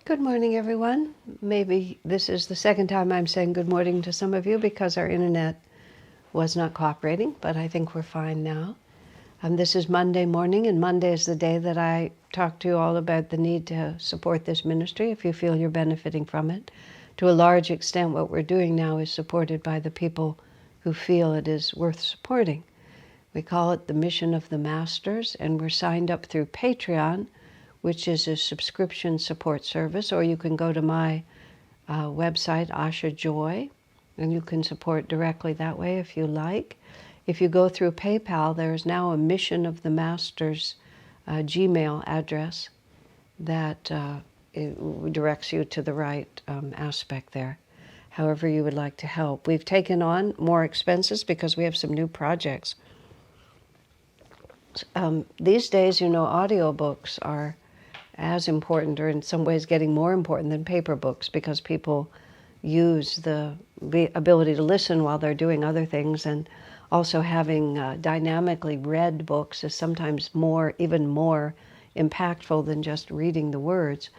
Good morning, everyone. Maybe this is the second time I'm saying good morning to some of you because our internet was not cooperating, but I think we're fine now. This is Monday morning, and Monday is the day that I talk to you all about the need to support this ministry if you feel you're benefiting from it. To a large extent, what we're doing now is supported by the people who feel it is worth supporting. We call it the Mission of the Masters, and we're signed up through Patreon, which is a subscription support service, or you can go to my website, Asha Joy, and you can support directly that way if you like. If you go through PayPal, there's now a Mission of the Masters Gmail address that it directs you to the right aspect there, however you would like to help. We've taken on more expenses because we have some new projects. These days, audiobooks are as important, or in some ways getting more important than paper books, because people use the ability to listen while they're doing other things, and also having dynamically read books is sometimes even more impactful than just reading the words.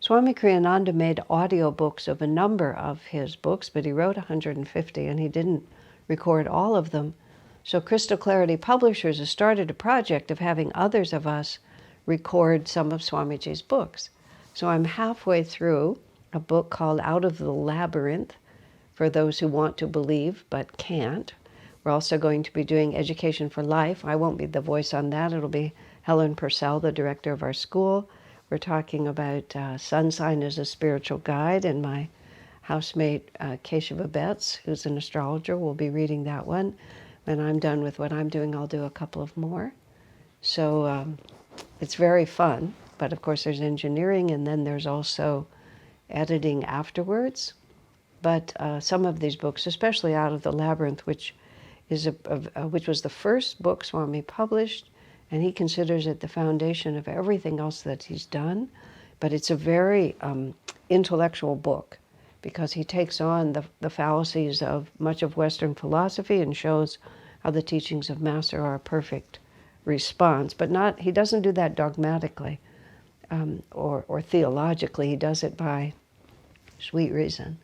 Swami Kriyananda made audiobooks of a number of his books, but he wrote 150 and he didn't record all of them. So Crystal Clarity Publishers has started a project of having others of us record some of Swamiji's books. So I'm halfway through a book called Out of the Labyrinth, for those who want to believe but can't. We're also going to be doing Education for Life. I won't be the voice on that. It'll be Helen Purcell, the director of our school. We're talking about sun sign as a spiritual guide, and my housemate Keshava Betts, who's an astrologer, will be reading that one. When I'm done with what I'm doing, I'll do a couple of more. So it's very fun, but of course there's engineering, and then there's also editing afterwards. But some of these books, especially Out of the Labyrinth, which was the first book Swami published, and he considers it the foundation of everything else that he's done. But it's a very intellectual book, because he takes on the fallacies of much of Western philosophy and shows how the teachings of Master are a perfect response. But he doesn't do that dogmatically or theologically. He does it by sweet reason.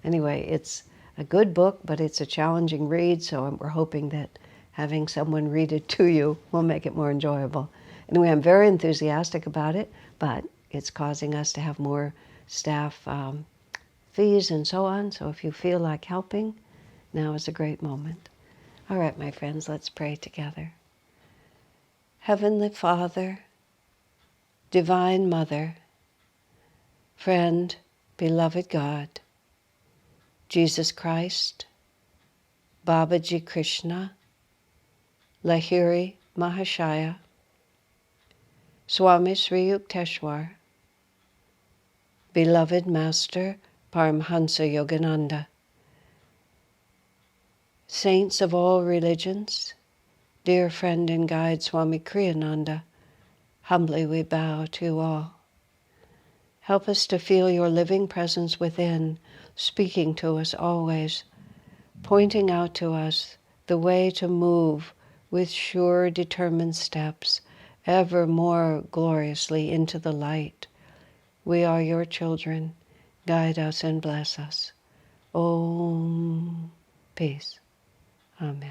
Anyway, it's a good book, but it's a challenging read, so we're hoping that having someone read it to you will make it more enjoyable. Anyway, I'm very enthusiastic about it, but it's causing us to have more staff fees and so on. So if you feel like helping, now is a great moment. All right, my friends, let's pray together. Heavenly Father, Divine Mother, friend, beloved God, Jesus Christ, Babaji Krishna, Lahiri Mahashaya, Swami Sri Yukteswar, beloved Master Paramhansa Yogananda, saints of all religions, dear friend and guide Swami Kriyananda, humbly we bow to you all. Help us to feel your living presence within, speaking to us always, pointing out to us the way to move with sure, determined steps, ever more gloriously into the light. We are your children. Guide us and bless us. Om. Peace. Amen.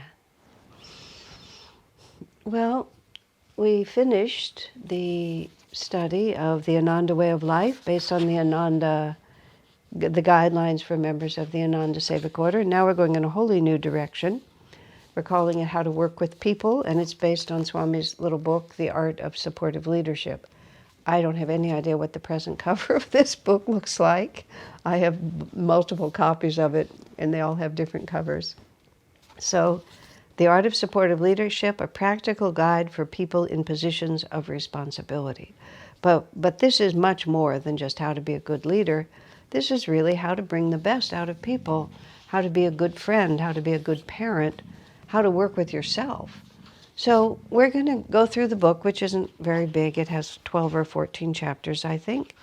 Well, we finished the study of the Ananda way of life based on the guidelines for members of the Ananda Sevak order. Now we're going in a wholly new direction. We're calling it How to Work with People, and it's based on Swami's little book, The Art of Supportive Leadership. I don't have any idea what the present cover of this book looks like. I have multiple copies of it, and they all have different covers. So, The Art of Supportive Leadership, a practical guide for people in positions of responsibility. But this is much more than just how to be a good leader. This is really how to bring the best out of people, how to be a good friend, how to be a good parent, how to work with yourself. So we're going to go through the book, which isn't very big. It has 12 or 14 chapters, I think.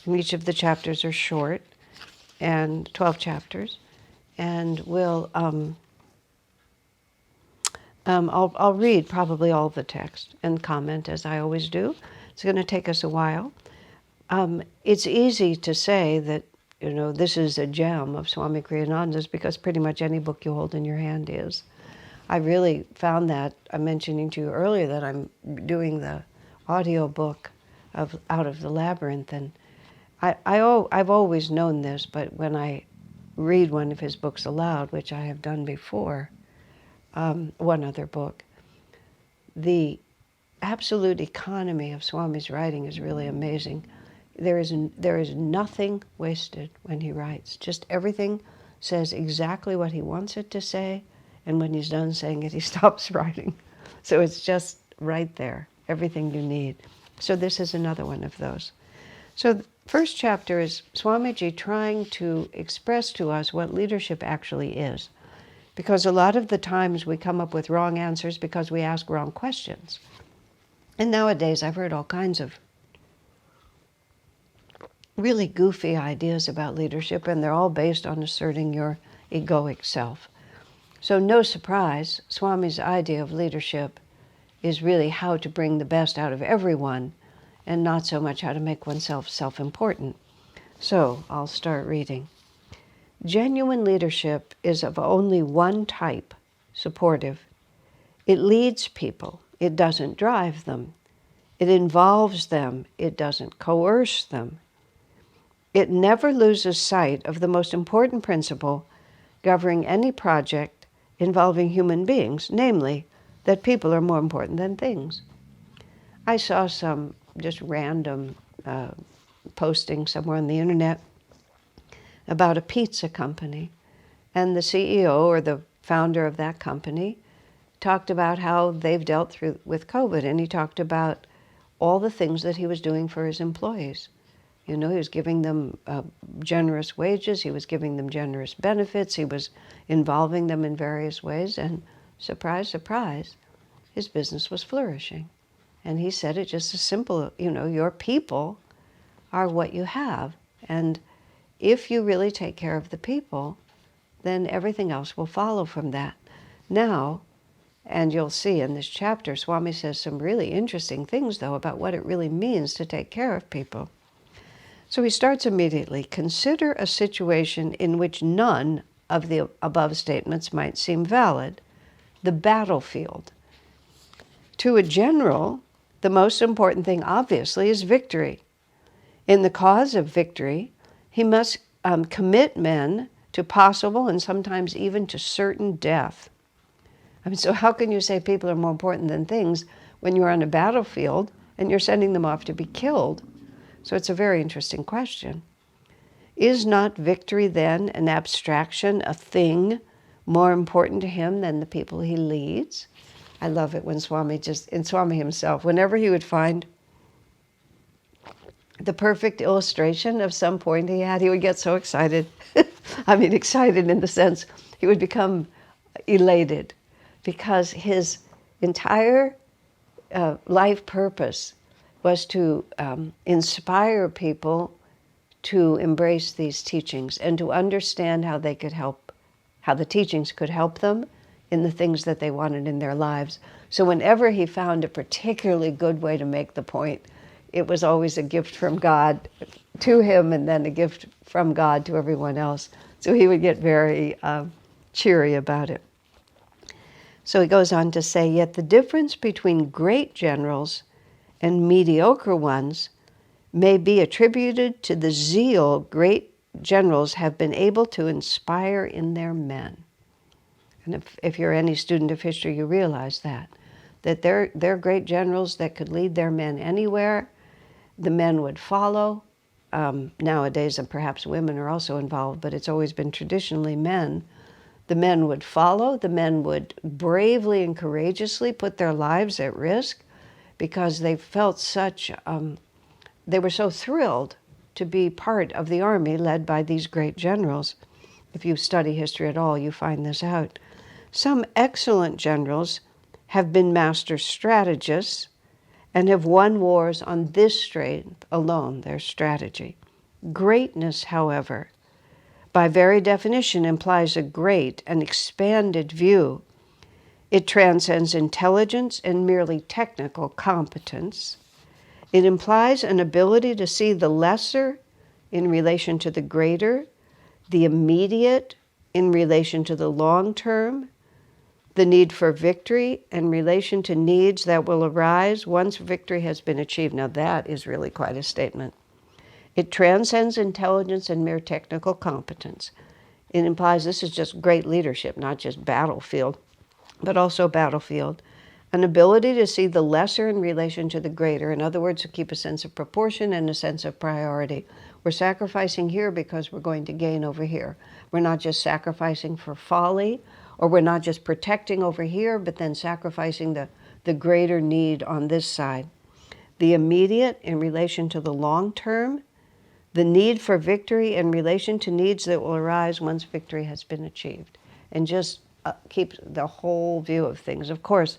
And each of the chapters are short, and 12 chapters. And we'll I'll read probably all the text and comment as I always do. It's going to take us a while. It's easy to say that, this is a gem of Swami Kriyananda's because pretty much any book you hold in your hand is. I really found that, I'm mentioning to you earlier that I'm doing the audio book of Out of the Labyrinth, and I've always known this, but when I read one of his books aloud, which I have done before, one other book, the absolute economy of Swami's writing is really amazing. There is nothing wasted when he writes. Just everything says exactly what he wants it to say, and when he's done saying it, he stops writing. So it's just right there, everything you need. So this is another one of those. So the first chapter is Swamiji trying to express to us what leadership actually is. Because a lot of the times we come up with wrong answers because we ask wrong questions. And nowadays I've heard all kinds of really goofy ideas about leadership, and they're all based on asserting your egoic self. So no surprise, Swami's idea of leadership is really how to bring the best out of everyone and not so much how to make oneself self-important. So I'll start reading. Genuine leadership is of only one type, supportive. It leads people. It doesn't drive them. It involves them. It doesn't coerce them. It never loses sight of the most important principle governing any project involving human beings, namely, that people are more important than things. I saw some just random posting somewhere on the internet about a pizza company, and the CEO or the founder of that company talked about how they've dealt with COVID, and he talked about all the things that he was doing for his employees. He was giving them generous wages, he was giving them generous benefits, he was involving them in various ways, and surprise, surprise, his business was flourishing. And he said it just as simple, your people are what you have. And if you really take care of the people, then everything else will follow from that. Now, and you'll see in this chapter, Swami says some really interesting things, though, about what it really means to take care of people. So he starts immediately. Consider a situation in which none of the above statements might seem valid. The battlefield. To a general, the most important thing, obviously, is victory. In the cause of victory, he must commit men to possible and sometimes even to certain death. So how can you say people are more important than things when you're on a battlefield and you're sending them off to be killed? So it's a very interesting question. Is not victory then an abstraction, a thing more important to him than the people he leads? I love it when Swami himself, whenever he would find the perfect illustration of some point he had, he would get so excited. Excited in the sense he would become elated because his entire life purpose was to inspire people to embrace these teachings and to understand how they could help, how the teachings could help them in the things that they wanted in their lives. So whenever he found a particularly good way to make the point, it was always a gift from God to him and then a gift from God to everyone else. So he would get very cheery about it. So he goes on to say, yet the difference between great generals and mediocre ones may be attributed to the zeal great generals have been able to inspire in their men. And if you're any student of history, you realize that they're great generals that could lead their men anywhere. The men would follow. Nowadays, and perhaps women are also involved, but it's always been traditionally men. The men would follow. The men would bravely and courageously put their lives at risk because they felt they were so thrilled to be part of the army led by these great generals. If you study history at all, you find this out. Some excellent generals have been master strategists and have won wars on this strength alone, their strategy. Greatness, however, by very definition implies a great and expanded view. It transcends intelligence and merely technical competence. It implies an ability to see the lesser in relation to the greater, the immediate in relation to the long term, the need for victory in relation to needs that will arise once victory has been achieved. Now that is really quite a statement. It transcends intelligence and mere technical competence. It implies this is just great leadership, not just battlefield, but also battlefield. An ability to see the lesser in relation to the greater. In other words, to keep a sense of proportion and a sense of priority. We're sacrificing here because we're going to gain over here. We're not just sacrificing for folly, or we're not just protecting over here, but then sacrificing the greater need on this side. The immediate in relation to the long term. The need for victory in relation to needs that will arise once victory has been achieved. And just keep the whole view of things. Of course,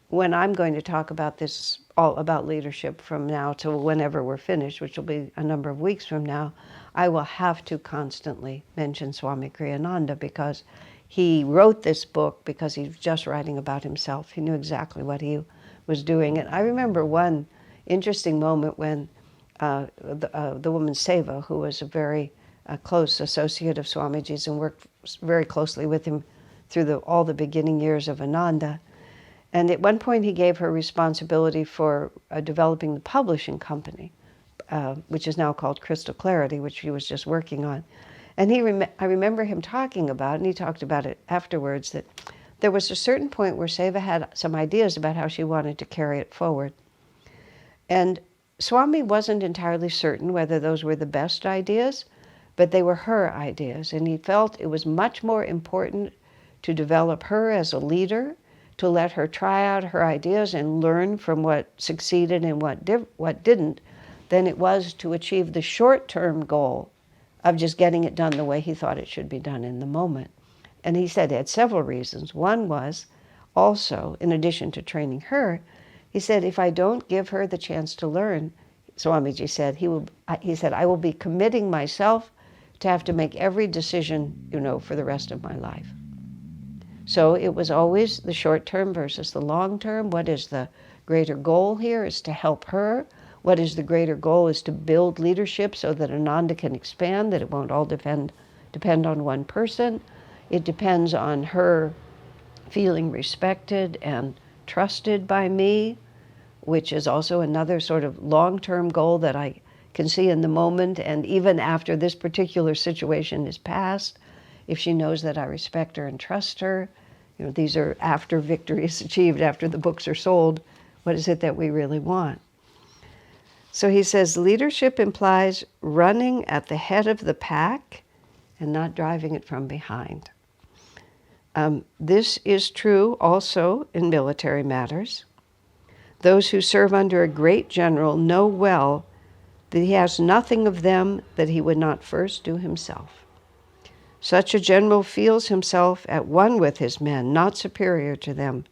when I'm going to talk about this, all about leadership from now till whenever we're finished, which will be a number of weeks from now, I will have to constantly mention Swami Kriyananda, because he wrote this book because he was just writing about himself. He knew exactly what he was doing. And I remember one interesting moment when the woman Seva, who was a very close associate of Swamiji's and worked very closely with him through all the beginning years of Ananda. And at one point he gave her responsibility for developing the publishing company, which is now called Crystal Clarity, which he was just working on. And I remember him talking about, and he talked about it afterwards, that there was a certain point where Seva had some ideas about how she wanted to carry it forward. And Swami wasn't entirely certain whether those were the best ideas, but they were her ideas. And he felt it was much more important to develop her as a leader, to let her try out her ideas and learn from what succeeded and what didn't, than it was to achieve the short-term goal of just getting it done the way he thought it should be done in the moment. And he said he had several reasons. One was also, in addition to training her, he said, if I don't give her the chance to learn, Swamiji said, he said, I will be committing myself to have to make every decision, for the rest of my life. So it was always the short term versus the long term. What is the greater goal here is to help her. What is the greater goal is to build leadership so that Ananda can expand, that it won't all depend on one person. It depends on her feeling respected and trusted by me, which is also another sort of long-term goal that I can see in the moment. And even after this particular situation is past, if she knows that I respect her and trust her, these are after victory is achieved, after the books are sold, what is it that we really want? So he says, leadership implies running at the head of the pack and not driving it from behind. This is true also in military matters. Those who serve under a great general know well that he has nothing of them that he would not first do himself. Such a general feels himself at one with his men, not superior to them.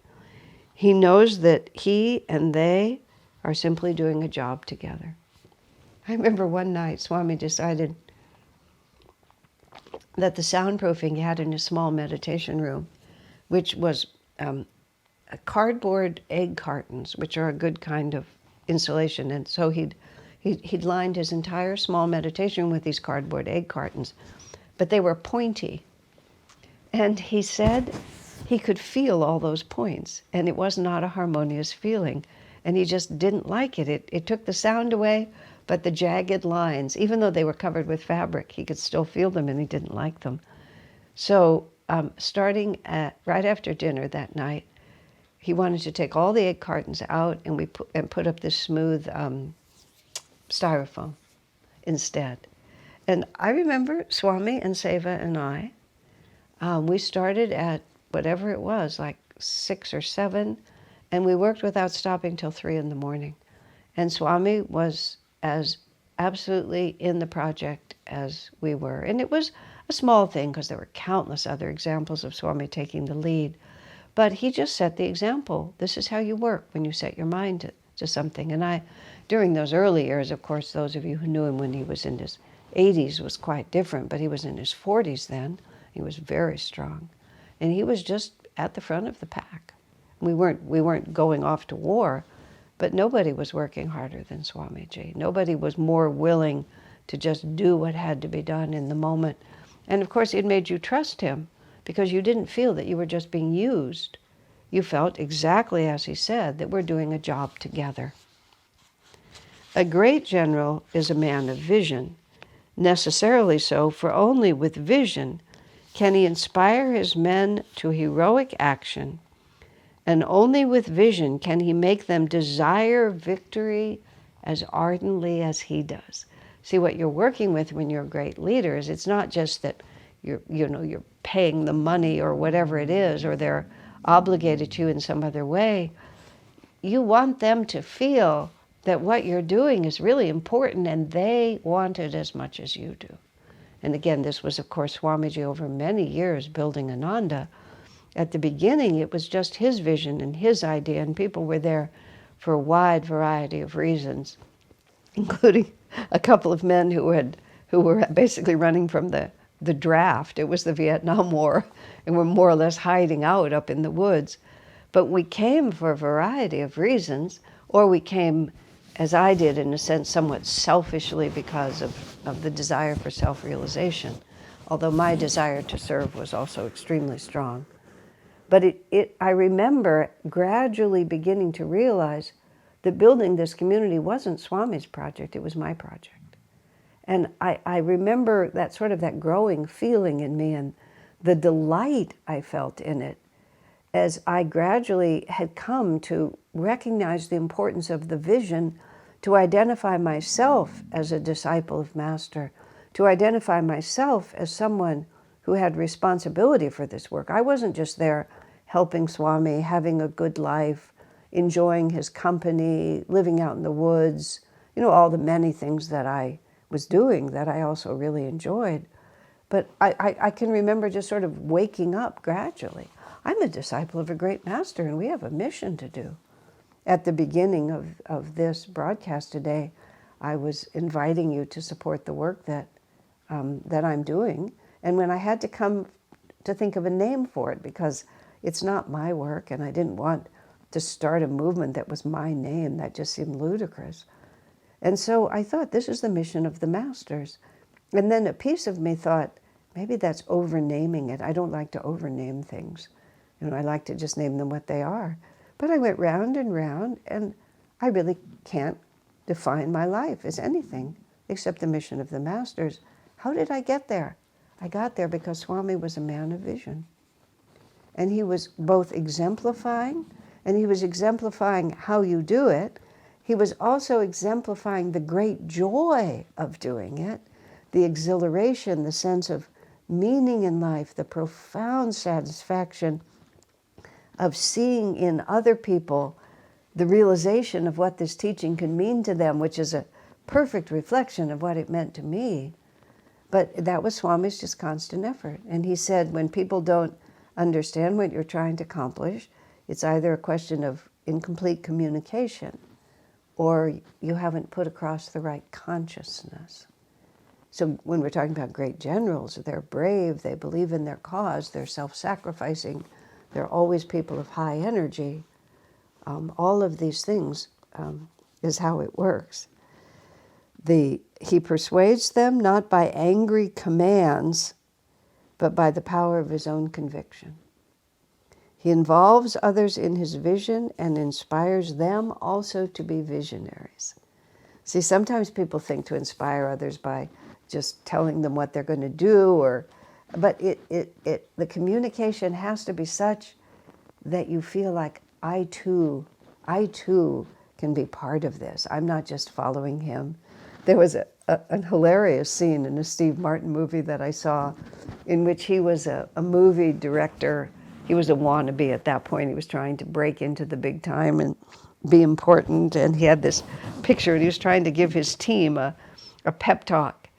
He knows that he and they are simply doing a job together. I remember one night Swami decided that the soundproofing he had in his small meditation room, which was cardboard egg cartons, which are a good kind of insulation, and so he'd lined his entire small meditation room with these cardboard egg cartons, but they were pointy. And he said he could feel all those points, and it was not a harmonious feeling, and he just didn't like it. It took the sound away, but the jagged lines, even though they were covered with fabric, he could still feel them, and he didn't like them. So starting right after dinner that night, he wanted to take all the egg cartons out, and we put up this smooth styrofoam instead. And I remember Swami and Seva and I, we started at whatever it was, like 6 or 7, and we worked without stopping till 3 in the morning. And Swami was as absolutely in the project as we were. And it was a small thing because there were countless other examples of Swami taking the lead. But he just set the example. This is how you work when you set your mind to something. And during those early years, of course, those of you who knew him when he was in his 80s was quite different, but he was in his 40s then. He was very strong. And he was just at the front of the pack. We weren't going off to war, But nobody was working harder than Swamiji. Nobody was more willing to just do what had to be done in the moment. And of course, it made you trust him because you didn't feel that you were just being used. You felt exactly as he said, that we're doing a job together. A great general is a man of vision, necessarily so, for only with vision can he inspire his men to heroic action, and only with vision can he make them desire victory as ardently as he does. See, what you're working with when you're great leaders, it's not just that you're paying the money or whatever it is, or they're obligated to you in some other way. You want them to feel that what you're doing is really important and they want it as much as you do. And again, this was, of course, Swamiji over many years building Ananda. At the beginning, it was just his vision and his idea, and people were there for a wide variety of reasons, including a couple of men who were basically running from the draft. It was the Vietnam War, and were more or less hiding out up in the woods. But we came for a variety of reasons, or we came, as I did, in a sense, somewhat selfishly because of the desire for self-realization, although my desire to serve was also extremely strong. But I remember gradually beginning to realize that building this community wasn't Swami's project, it was my project. And I remember that sort of that growing feeling in me and the delight I felt in it as I gradually had come to recognize the importance of the vision, to identify myself as a disciple of Master, to identify myself as someone who had responsibility for this work. I wasn't just there helping Swami, having a good life, enjoying his company, living out in the woods, all the many things that I was doing that I also really enjoyed. But I can remember just sort of waking up gradually. I'm a disciple of a great master, and we have a mission to do. At the beginning of this broadcast today, I was inviting you to support the work that I'm doing. And when I had to come to think of a name for it, because it's not my work, and I didn't want to start a movement that was my name, that just seemed ludicrous. And so I thought, this is the mission of the masters. And then a piece of me thought, maybe that's overnaming it. I don't like to overname things. I like to just name them what they are. But I went round and round, and I really can't define my life as anything except the mission of the masters. How did I get there? I got there because Swami was a man of vision. And he was both exemplifying, and he was exemplifying how you do it. He was also exemplifying the great joy of doing it, the exhilaration, the sense of meaning in life, the profound satisfaction of seeing in other people the realization of what this teaching can mean to them, which is a perfect reflection of what it meant to me. But that was Swami's just constant effort. And he said, when people don't understand what you're trying to accomplish, it's either a question of incomplete communication or you haven't put across the right consciousness. So when we're talking about great generals, they're brave, they believe in their cause, they're self-sacrificing, they're always people of high energy. All of these things is how it works. He persuades them not by angry commands, but by the power of his own conviction. He involves others in his vision and inspires them also to be visionaries. See, sometimes people think to inspire others by just telling them what they're going to do, but the communication has to be such that you feel like I too can be part of this. I'm not just following him. There was a hilarious scene in a Steve Martin movie that I saw in which he was a movie director. He was a wannabe at that point. He was trying to break into the big time and be important. And he had this picture, and he was trying to give his team a pep talk.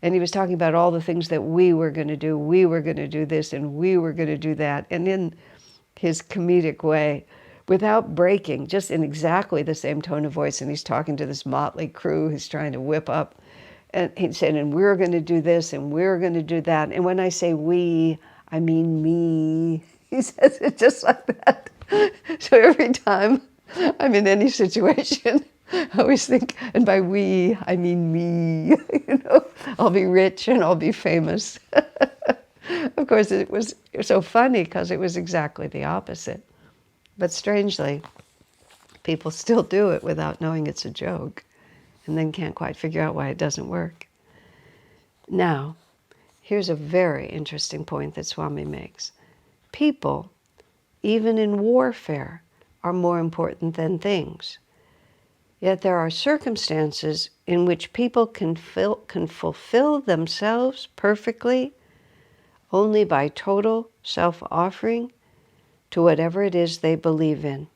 And he was talking about all the things that we were going to do. We were going to do this, and we were going to do that. And in his comedic way, without breaking, just in exactly the same tone of voice. And he's talking to this motley crew he's trying to whip up. And he said, and we're going to do this, and we're going to do that. And when I say we, I mean me. He says it just like that. So every time I'm in any situation. I always think, and by we, I mean me. I'll be rich and I'll be famous. Of course, it was so funny because it was exactly the opposite. But strangely, people still do it without knowing it's a joke, and then can't quite figure out why it doesn't work. Now, here's a very interesting point that Swami makes. People, even in warfare, are more important than things. Yet there are circumstances in which people can fulfill themselves perfectly only by total self-offering to whatever it is they believe in.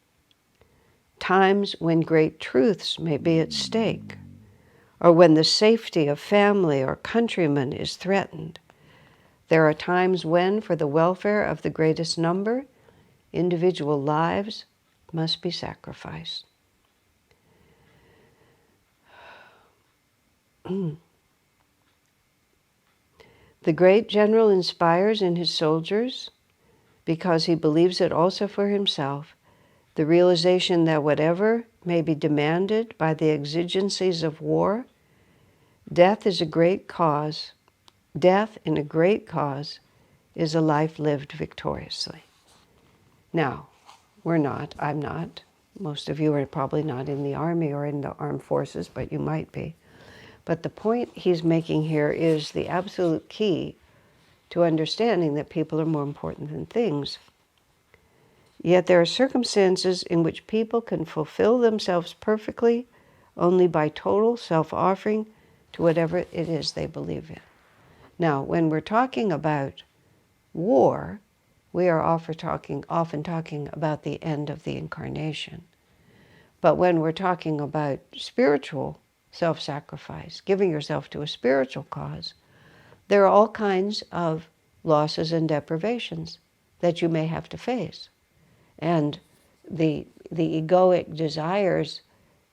Times when great truths may be at stake, or when the safety of family or countrymen is threatened. There are times when, for the welfare of the greatest number, individual lives must be sacrificed. The great general inspires in his soldiers, because he believes it also for himself, the realization that whatever may be demanded by the exigencies of war, death in a great cause is a life lived victoriously. Now, I'm not. Most of you are probably not in the army or in the armed forces, but you might be. But the point he's making here is the absolute key to understanding that people are more important than things. Yet there are circumstances in which people can fulfill themselves perfectly only by total self-offering to whatever it is they believe in. Now, when we're talking about war, we are often talking about the end of the incarnation. But when we're talking about spiritual self-sacrifice, giving yourself to a spiritual cause, there are all kinds of losses and deprivations that you may have to face. And the egoic desires,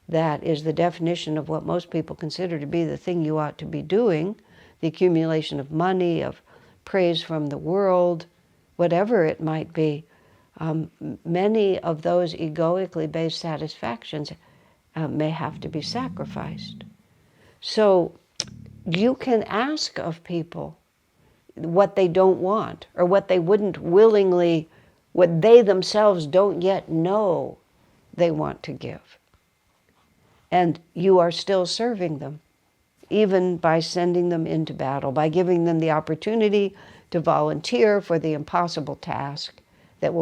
that is the definition of what most people consider to be the thing you ought to be doing, the accumulation of money, of praise from the world, whatever it might be, many of those egoically based satisfactions may have to be sacrificed. So you can ask of people what they don't want, or what they wouldn't willingly, what they themselves don't yet know they want to give. And you are still serving them, even by sending them into battle, by giving them the opportunity to volunteer for the impossible task that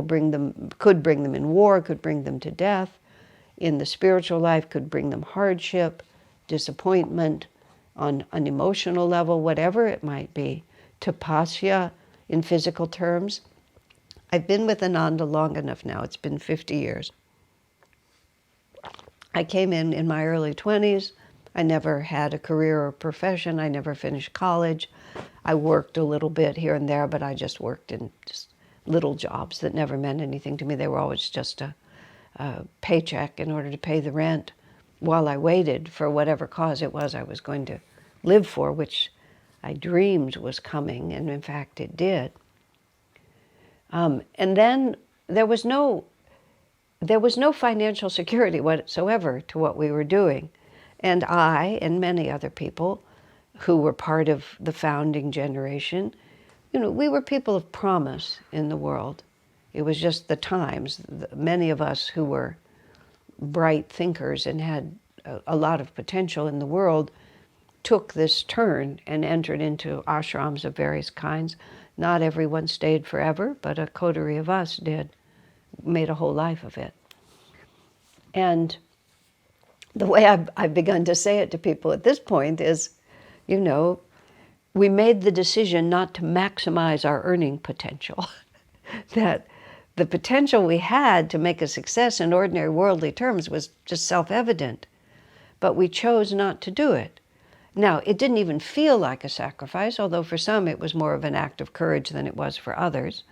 could bring them in war, could bring them to death, in the spiritual life could bring them hardship, disappointment, on an emotional level, whatever it might be. Tapasya in physical terms. I've been with Ananda long enough now, it's been 50 years. I came in my early 20s. I never had a career or profession. I never finished college. I worked a little bit here and there, but I just worked in just little jobs that never meant anything to me. They were always just a paycheck in order to pay the rent while I waited for whatever cause it was I was going to live for, which I dreamed was coming, and in fact it did. And then there was no financial security whatsoever to what we were doing. And I and many other people who were part of the founding generation, we were people of promise in the world. It was just the times. Many of us who were bright thinkers and had a lot of potential in the world took this turn and entered into ashrams of various kinds. Not everyone stayed forever, but a coterie of us did, made a whole life of it. And the way I've begun to say it to people at this point is, we made the decision not to maximize our earning potential. That the potential we had to make a success in ordinary worldly terms was just self-evident, but we chose not to do it. Now, it didn't even feel like a sacrifice, although for some it was more of an act of courage than it was for others.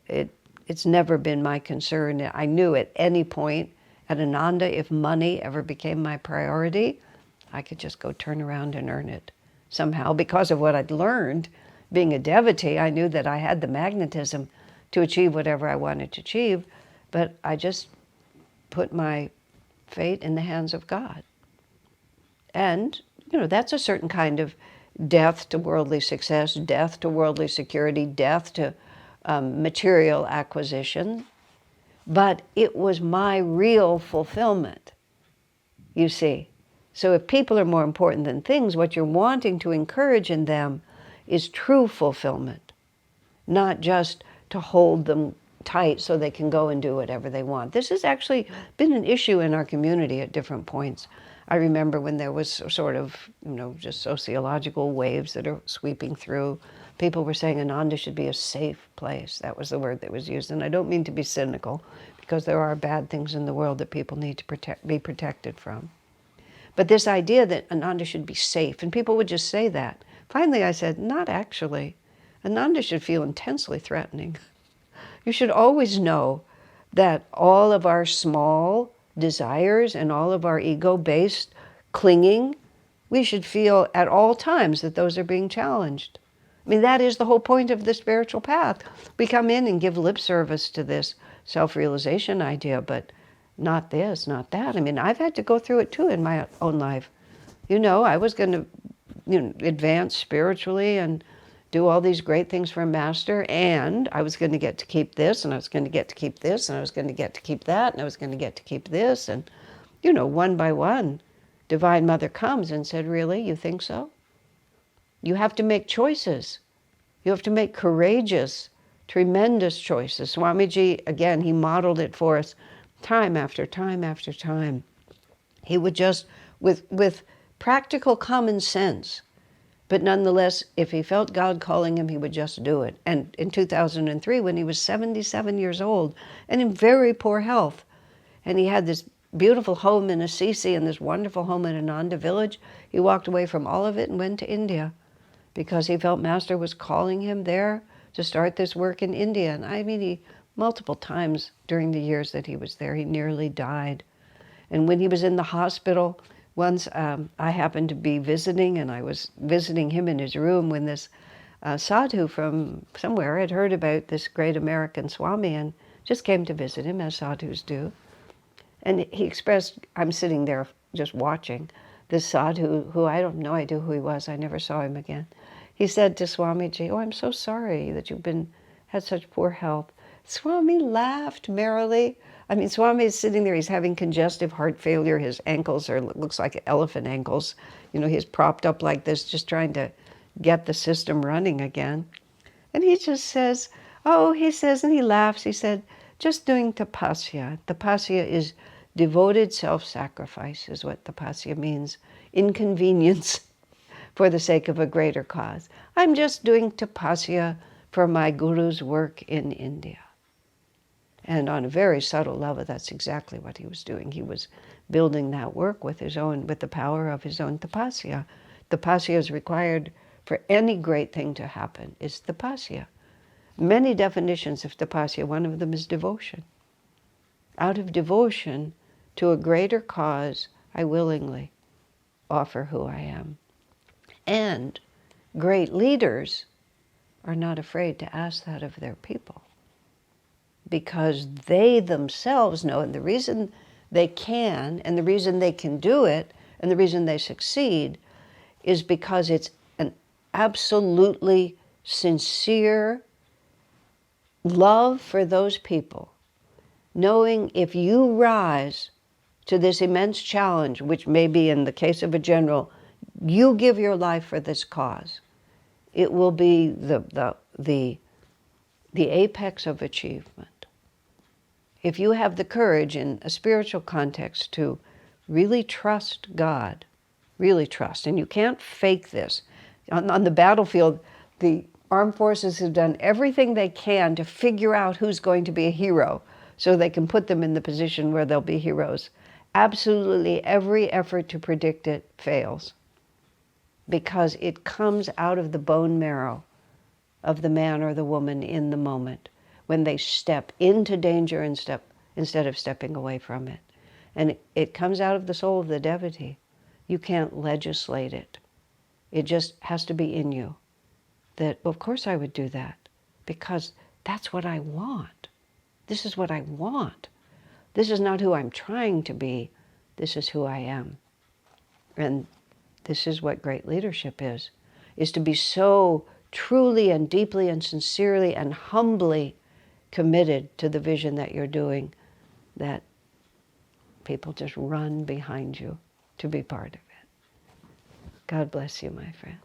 It's never been my concern. I knew at any point at Ananda, if money ever became my priority, I could just go turn around and earn it. Somehow, because of what I'd learned, being a devotee, I knew that I had the magnetism to achieve whatever I wanted to achieve, but I just put my fate in the hands of God. And, that's a certain kind of death to worldly success, death to worldly security, death to material acquisition. But it was my real fulfillment, you see. So if people are more important than things, what you're wanting to encourage in them is true fulfillment, not just to hold them tight so they can go and do whatever they want. This has actually been an issue in our community at different points. I remember when there was sort of, just sociological waves that are sweeping through. People were saying Ananda should be a safe place. That was the word that was used. And I don't mean to be cynical, because there are bad things in the world that people need to be protected from. But this idea that Ananda should be safe, and people would just say that. Finally I said, not actually. Ananda should feel intensely threatening. You should always know that all of our small desires and all of our ego-based clinging, we should feel at all times that those are being challenged. I mean, that is the whole point of the spiritual path. We come in and give lip service to this self-realization idea, but not this, not that. I mean, I've had to go through it too in my own life. I was going to advance spiritually and do all these great things for a master, and I was going to get to keep this, and I was going to get to keep this, and I was going to get to keep that, and I was going to get to keep this. And, one by one, Divine Mother comes and said, really, you think so? You have to make choices. You have to make courageous, tremendous choices. Swamiji, again, he modeled it for us time after time after time. He would just, with practical common sense, but nonetheless, if he felt God calling him, he would just do it. And in 2003, when he was 77 years old and in very poor health, and he had this beautiful home in Assisi and this wonderful home in Ananda village, he walked away from all of it and went to India because he felt Master was calling him there to start this work in India. And I mean, he multiple times during the years that he was there, he nearly died. And when he was in the hospital, once I happened to be visiting, and I was visiting him in his room when this sadhu from somewhere had heard about this great American Swami and just came to visit him, as sadhus do. And he expressed, I'm sitting there just watching, this sadhu, who I have no idea who he was, I never saw him again. He said to Swamiji, oh, I'm so sorry that you've had such poor health. Swami laughed merrily. I mean, Swami is sitting there, he's having congestive heart failure, his ankles looks like elephant ankles. He's propped up like this, just trying to get the system running again. And he just says, and he laughs, he said, just doing tapasya. Tapasya is devoted self-sacrifice, is what tapasya means. Inconvenience for the sake of a greater cause. I'm just doing tapasya for my guru's work in India. And on a very subtle level, that's exactly what he was doing. He was building that work with the power of his own tapasya. Tapasya is required for any great thing to happen, is tapasya. Many definitions of tapasya, one of them is devotion. Out of devotion to a greater cause, I willingly offer who I am. And great leaders are not afraid to ask that of their people, because they themselves know, and the reason they can, and the reason they can do it, and the reason they succeed is because it's an absolutely sincere love for those people, knowing if you rise to this immense challenge, which may be in the case of a general, you give your life for this cause, it will be the apex of achievement. If you have the courage in a spiritual context to really trust God, really trust, and you can't fake this. On the battlefield, the armed forces have done everything they can to figure out who's going to be a hero so they can put them in the position where they'll be heroes. Absolutely every effort to predict it fails, because it comes out of the bone marrow of the man or the woman in the moment, when they step into danger instead of stepping away from it. And it comes out of the soul of the devotee. You can't legislate it. It just has to be in you. That, of course I would do that, because that's what I want. This is what I want. This is not who I'm trying to be. This is who I am. And this is what great leadership is to be so truly and deeply and sincerely and humbly committed to the vision that you're doing that people just run behind you to be part of it. God bless you, my friend.